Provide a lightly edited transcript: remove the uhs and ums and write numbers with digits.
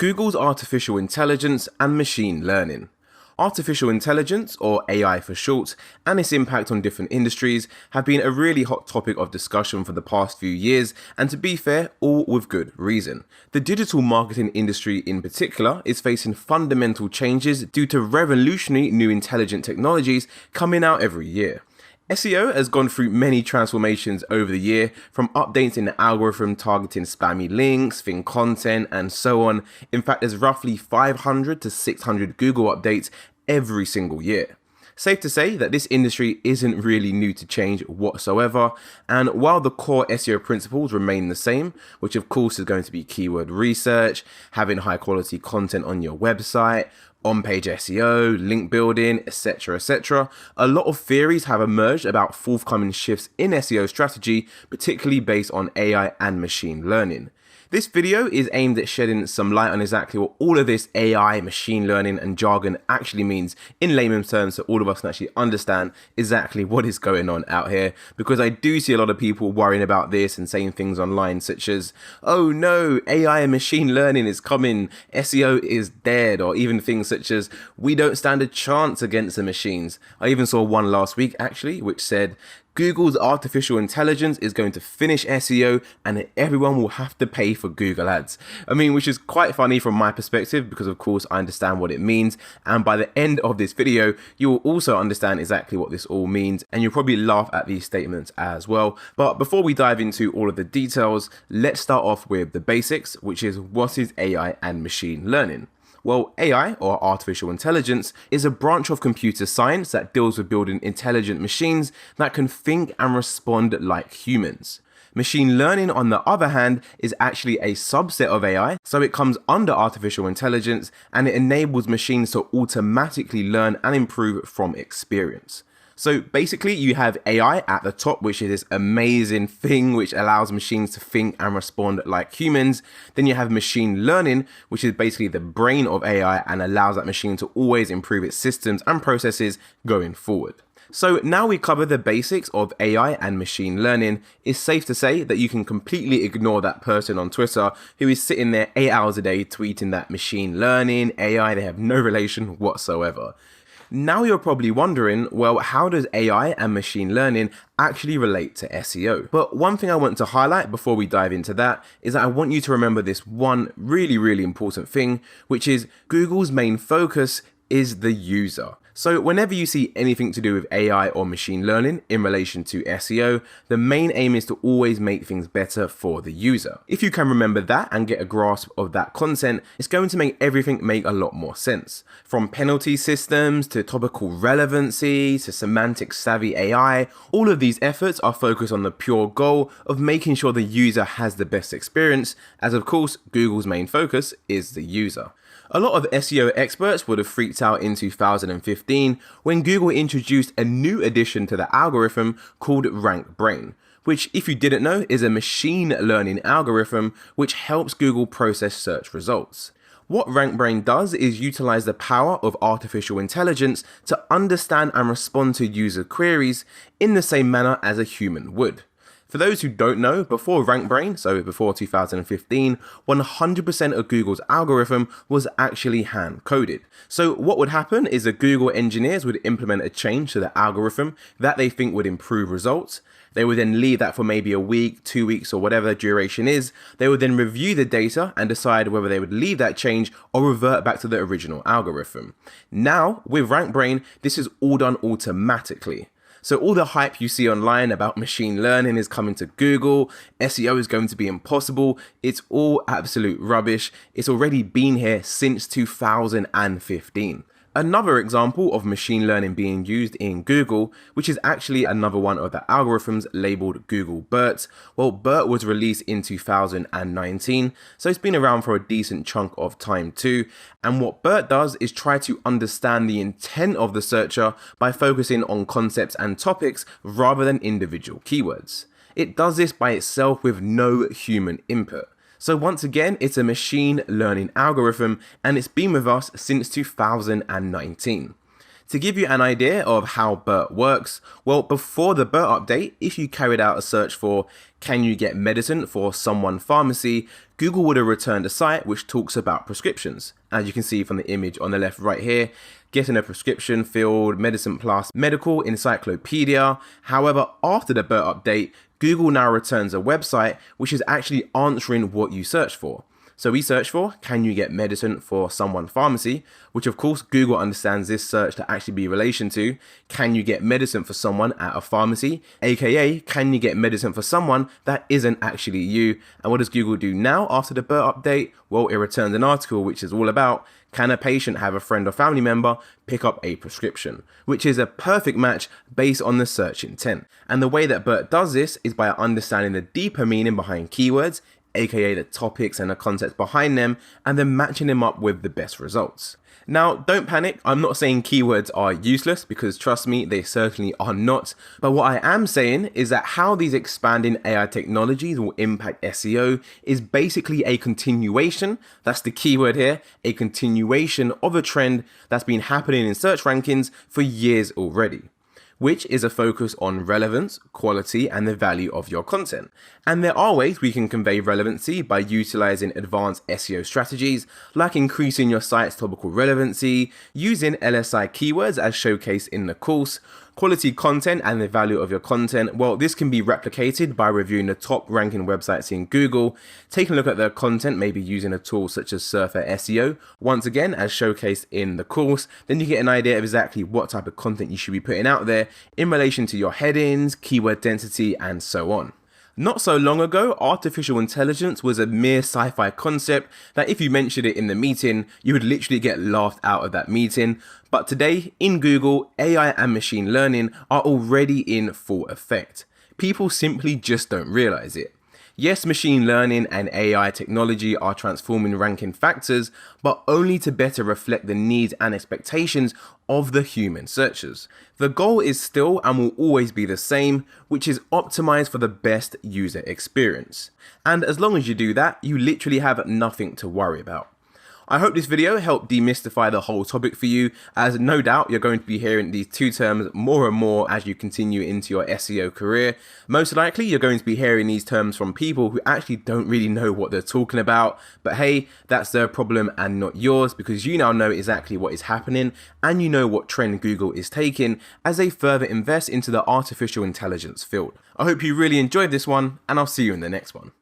Google's artificial intelligence and machine learning. Artificial intelligence, or AI for short, and its impact on different industries have been a really hot topic of discussion for the past few years, and to be fair, all with good reason. The digital marketing industry in particular is facing fundamental changes due to revolutionary new intelligent technologies coming out every year. SEO has gone through many transformations over the year, from updates in the algorithm targeting spammy links, thin content, and so on. In fact, there's roughly 500 to 600 Google updates every single year. Safe to say that this industry isn't really new to change whatsoever, and while the core SEO principles remain the same, which of course is going to be keyword research, having high quality content on your website, Onpage SEO, link building, etc., a lot of theories have emerged about forthcoming shifts in SEO strategy, particularly based on AI and machine learning. This video is aimed at shedding some light on exactly what all of this AI, machine learning, and jargon actually means in layman's terms, so all of us can actually understand exactly what is going on out here, because I do see a lot of people worrying about this and saying things online such as, oh no, AI and machine learning is coming, SEO is dead, or even things such as, we don't stand a chance against the machines. I even saw one last week actually, which said, Google's artificial intelligence is going to finish SEO and everyone will have to pay for Google ads. I mean, which is quite funny from my perspective because of course I understand what it means, and by the end of this video you will also understand exactly what this all means, and you'll probably laugh at these statements as well. But before we dive into all of the details, let's start off with the basics, which is what is AI and machine learning? Well, AI, or artificial intelligence, is a branch of computer science that deals with building intelligent machines that can think and respond like humans. Machine learning, on the other hand, is actually a subset of AI, so it comes under artificial intelligence and it enables machines to automatically learn and improve from experience. So basically you have AI at the top, which is this amazing thing which allows machines to think and respond like humans. Then you have machine learning, which is basically the brain of AI and allows that machine to always improve its systems and processes going forward. So now we cover the basics of AI and machine learning, it's safe to say that you can completely ignore that person on Twitter who is sitting there 8 hours a day tweeting that machine learning, AI, they have no relation whatsoever. Now you're probably wondering, well, how does AI and machine learning actually relate to SEO? But one thing I want to highlight before we dive into that is that I want you to remember this one really important thing, which is Google's main focus is the user. So whenever you see anything to do with AI or machine learning in relation to SEO, the main aim is to always make things better for the user. If you can remember that and get a grasp of that content, it's going to make everything make a lot more sense. From penalty systems to topical relevancy to semantic savvy AI, all of these efforts are focused on the pure goal of making sure the user has the best experience, as of course Google's main focus is the user. A lot of SEO experts would have freaked out in 2015 when Google introduced a new addition to the algorithm called RankBrain, which, if you didn't know, is a machine learning algorithm which helps Google process search results. What RankBrain does is utilize the power of artificial intelligence to understand and respond to user queries in the same manner as a human would. For those who don't know, before RankBrain, so before 2015, 100% of Google's algorithm was actually hand-coded. So what would happen is that Google engineers would implement a change to the algorithm that they think would improve results. They would then leave that for maybe a week, 2 weeks, or whatever the duration is. They would then review the data and decide whether they would leave that change or revert back to the original algorithm. Now, with RankBrain, this is all done automatically. So all the hype you see online about machine learning is coming to Google, SEO is going to be impossible, it's all absolute rubbish. It's already been here since 2015. Another example of machine learning being used in Google, which is actually another one of the algorithms labeled Google BERT. Well, BERT was released in 2019, so it's been around for a decent chunk of time too. And what BERT does is try to understand the intent of the searcher by focusing on concepts and topics rather than individual keywords. It does this by itself with no human input. So once again, it's a machine learning algorithm and it's been with us since 2019. To give you an idea of how BERT works, well, before the BERT update, if you carried out a search for "can you get medicine for someone pharmacy," Google would have returned a site which talks about prescriptions. As you can see from the image on the left right here, getting a prescription field, Medicine Plus, medical encyclopedia. However, after the BERT update, Google now returns a website which is actually answering what you searched for. So we search for, can you get medicine for someone pharmacy, which of course Google understands this search to actually be in relation to, can you get medicine for someone at a pharmacy, aka can you get medicine for someone that isn't actually you. And what does Google do now after the BERT update? Well, it returns an article which is all about, can a patient have a friend or family member pick up a prescription, which is a perfect match based on the search intent. And the way that BERT does this is by understanding the deeper meaning behind keywords, aka the topics and the concepts behind them, and then matching them up with the best results. Now, don't panic, I'm not saying keywords are useless, because trust me, they certainly are not. But what I am saying is that how these expanding AI technologies will impact SEO is basically a continuation, that's the keyword here, a continuation of a trend that's been happening in search rankings for years already, which is a focus on relevance, quality, and the value of your content. And there are ways we can convey relevancy by utilizing advanced SEO strategies, like increasing your site's topical relevancy, using LSI keywords as showcased in the course, quality content and the value of your content. Well, this can be replicated by reviewing the top ranking websites in Google, taking a look at their content, maybe using a tool such as Surfer SEO, once again as showcased in the course. Then you get an idea of exactly what type of content you should be putting out there in relation to your headings, keyword density, and so on. Not so long ago, artificial intelligence was a mere sci-fi concept that if you mentioned it in the meeting, you would literally get laughed out of that meeting. But today, in Google, AI and machine learning are already in full effect. People simply just don't realize it. Yes, machine learning and AI technology are transforming ranking factors, but only to better reflect the needs and expectations of the human searchers. The goal is still and will always be the same, which is optimize for the best user experience. And as long as you do that, you literally have nothing to worry about. I hope this video helped demystify the whole topic for you, as no doubt you're going to be hearing these two terms more and more as you continue into your SEO career. Most likely you're going to be hearing these terms from people who actually don't really know what they're talking about, but hey, that's their problem and not yours, because you now know exactly what is happening and you know what trend Google is taking as they further invest into the artificial intelligence field. I hope you really enjoyed this one, and I'll see you in the next one.